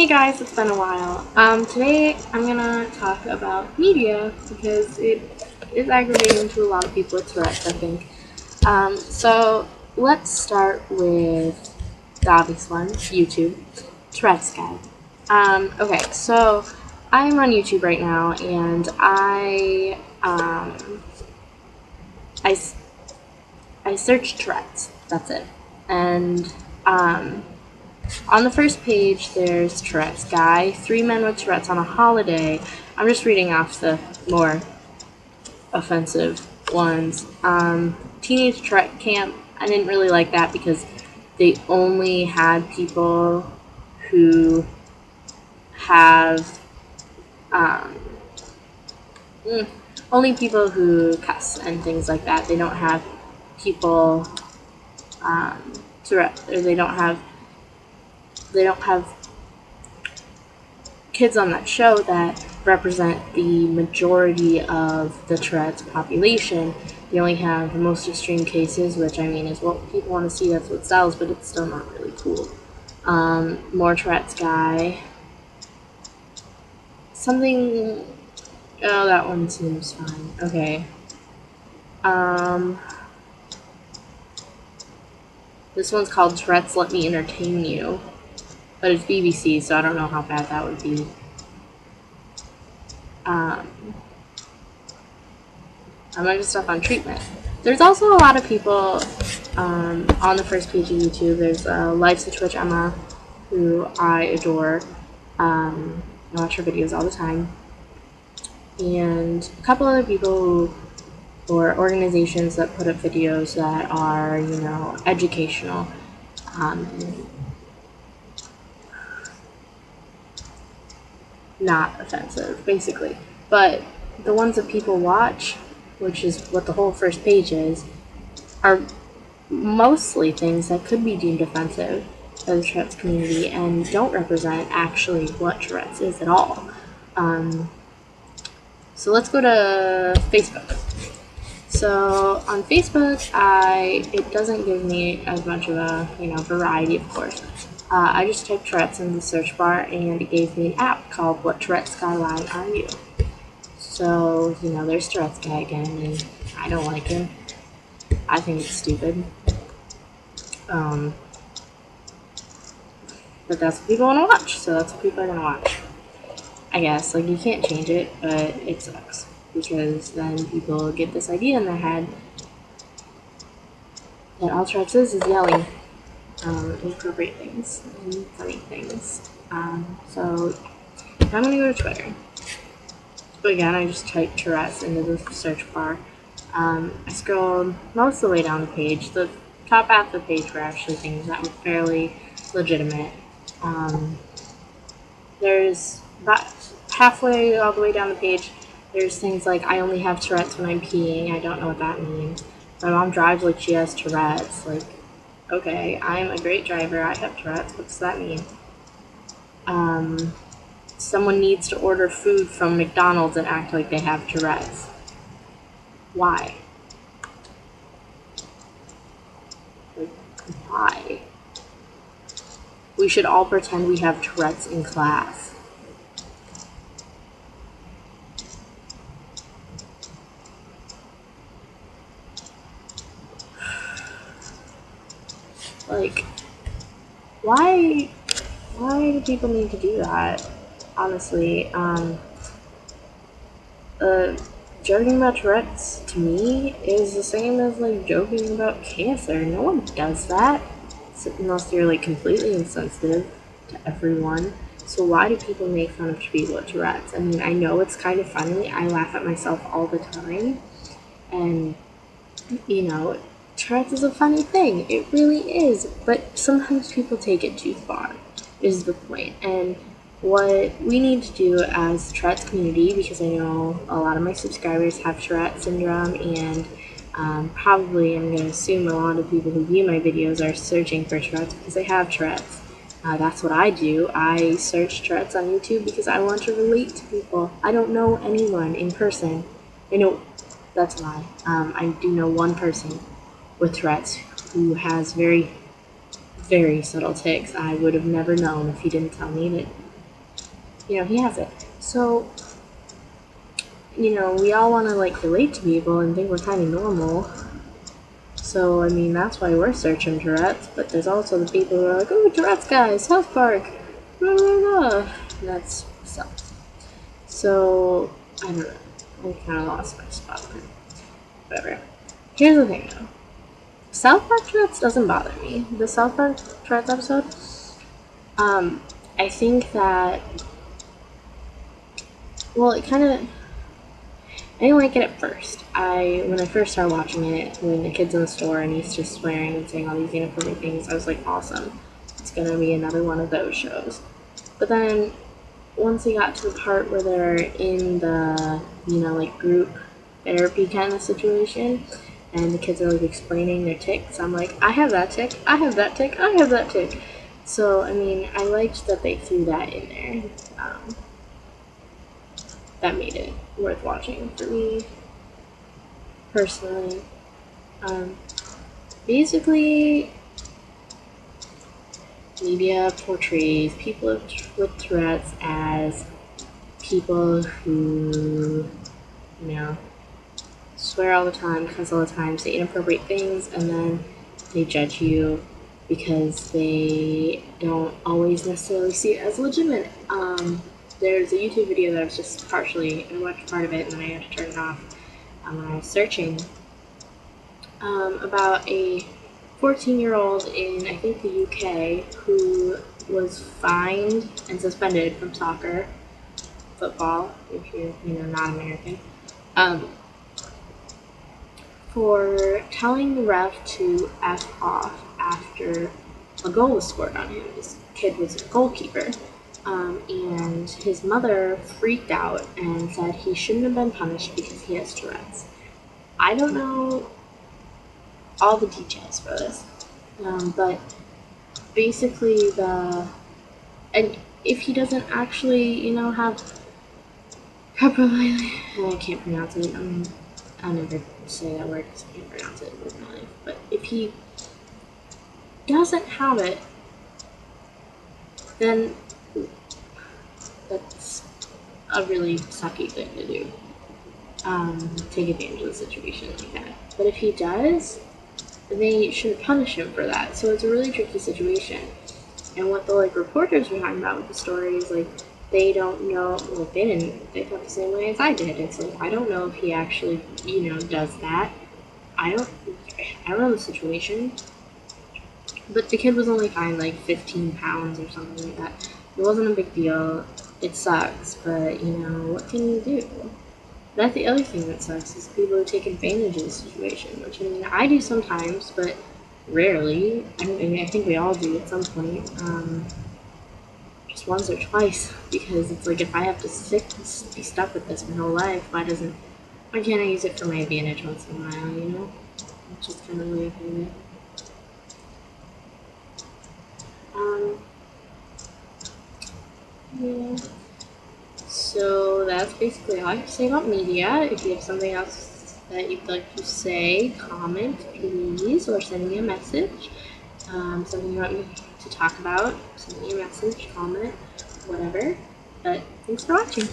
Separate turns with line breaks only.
Hey guys, it's been a while. Today I'm gonna talk about media because it is aggravating to a lot of people with Tourette's, I think. So let's start with the obvious one, YouTube. Tourette's guy. Okay, so I'm on YouTube right now and I, I searched Tourette's. That's it. And on the first page, there's Tourette's guy, 3 men with Tourette's on a holiday. I'm just reading off the more offensive ones. Teenage Tourette camp. I didn't really like that because they only had people who have only people who cuss and things like that. They don't have people Tourette, or they don't have kids on that show that represent the majority of the Tourette's population. They only have the most extreme cases, which I mean is what people want to see, that's what sells, but it's still not really cool. More Tourette's guy. Something, oh, that one seems fine. Okay. This one's called Tourette's Let Me Entertain You. But it's BBC, so I don't know how bad that would be. A bunch of stuff on treatment. There's also a lot of people on the first page of YouTube. There's Life's a Twitch Emma, who I adore. I watch her videos all the time. And a couple other people or organizations that put up videos that are, educational. Not offensive, basically. But the ones that people watch, which is what the whole first page is, are mostly things that could be deemed offensive by the Tourette's community and don't represent actually what Tourette's is at all. So let's go to Facebook. So on Facebook, it doesn't give me as much of a variety, of course. I just typed Tourette's in the search bar and it gave me an app called What Tourette's Skyline Are You? So, there's Tourette's guy again, and I don't like him. I think it's stupid. But that's what people want to watch, so that's what people are going to watch. I guess, you can't change it, but it sucks. Because then people get this idea in their head that all Tourette's is yelling. Inappropriate things and funny things. So I'm gonna go to Twitter. But again, I just typed Tourette's into the search bar. I scrolled most of the way down the page. The top half of the page were actually things that were fairly legitimate. There's about halfway all the way down the page, there's things like, I only have Tourette's when I'm peeing. I don't know what that means. My mom drives like she has Tourette's. Okay, I'm a great driver. I have Tourette's. What does that mean? Someone needs to order food from McDonald's and act like they have Tourette's. Why? Why? We should all pretend we have Tourette's in class. Why do people need to do that? Honestly, joking about Tourette's to me is the same as joking about cancer. No one does that unless you're completely insensitive to everyone. So why do people make fun of people with Tourette's? I mean, I know it's kind of funny. I laugh at myself all the time, and Tourette's is a funny thing. It really is. But sometimes people take it too far, is the point. And what we need to do as the Tourette's community, because I know a lot of my subscribers have Tourette's syndrome, and probably I'm going to assume a lot of people who view my videos are searching for Tourette's because they have Tourette's. That's what I do. I search Tourette's on YouTube because I want to relate to people. I don't know anyone in person. That's a lie. I do know one person with Tourette's who has very, very subtle tics. I would have never known if he didn't tell me that he has it. So, we all want to like relate to people and think we're kind of normal. So, I mean, that's why we're searching Tourette's, but there's also the people who are like, oh, Tourette's guys, South Park, blah, blah, blah. That's sucks. So, I don't know. I kind of lost my spot there. Whatever. Here's the thing, though. South Park Tourette's doesn't bother me. The South Park Tourette's episode, I think that, well, it kind of, I didn't like it at first. When I first started watching it, when the kid's in the store and he's just swearing and saying all these inappropriate things, I was like, awesome. It's gonna be another one of those shows. But then, once we got to the part where they're in the, like group therapy kind of situation, and the kids are like explaining their tics, I'm like, I have that tic, I have that tic, I have that tic. So, I mean, I liked that they threw that in there. That made it worth watching for me, personally. Basically, media portrays people with Tourette's as people who, swear all the time, cuss all the time, say inappropriate things, and then they judge you because they don't always necessarily see it as legitimate. There's a YouTube video that I was just I watched part of it and then I had to turn it off when I was searching, about a 14-year-old in, I think, the UK who was fined and suspended from football, if you're, not American, for telling the ref to F off after a goal was scored on him. This kid was a goalkeeper. And his mother freaked out and said he shouldn't have been punished because he has Tourette's. I don't know all the details for this, but basically and if he doesn't actually, have properly, I can't pronounce it. I'll never say that word because I can't pronounce it in my life. But if he doesn't have it, then that's a really sucky thing to do. Take advantage of the situation like that. But if he does, they shouldn't punish him for that. So it's a really tricky situation. And what the reporters were talking about with the story is they don't know. They felt the same way as I did. It's I don't know if he actually does that. I don't know the situation. But the kid was only fined 15 pounds or something like that. It wasn't a big deal. It sucks, but what can you do? That's the other thing that sucks is people who take advantage of the situation, which I do sometimes, but rarely. I think we all do at some point, just once or twice, because it's if I have to be stuck with this my whole life, why can't I use it for my advantage once in a while, It's just kind of the way I feel it. Yeah. So that's basically all I have to say about media. If you have something else that you'd like to say, comment, please, or send me a message. Something you want me to talk about, send me a message, comment, whatever. But thanks for watching.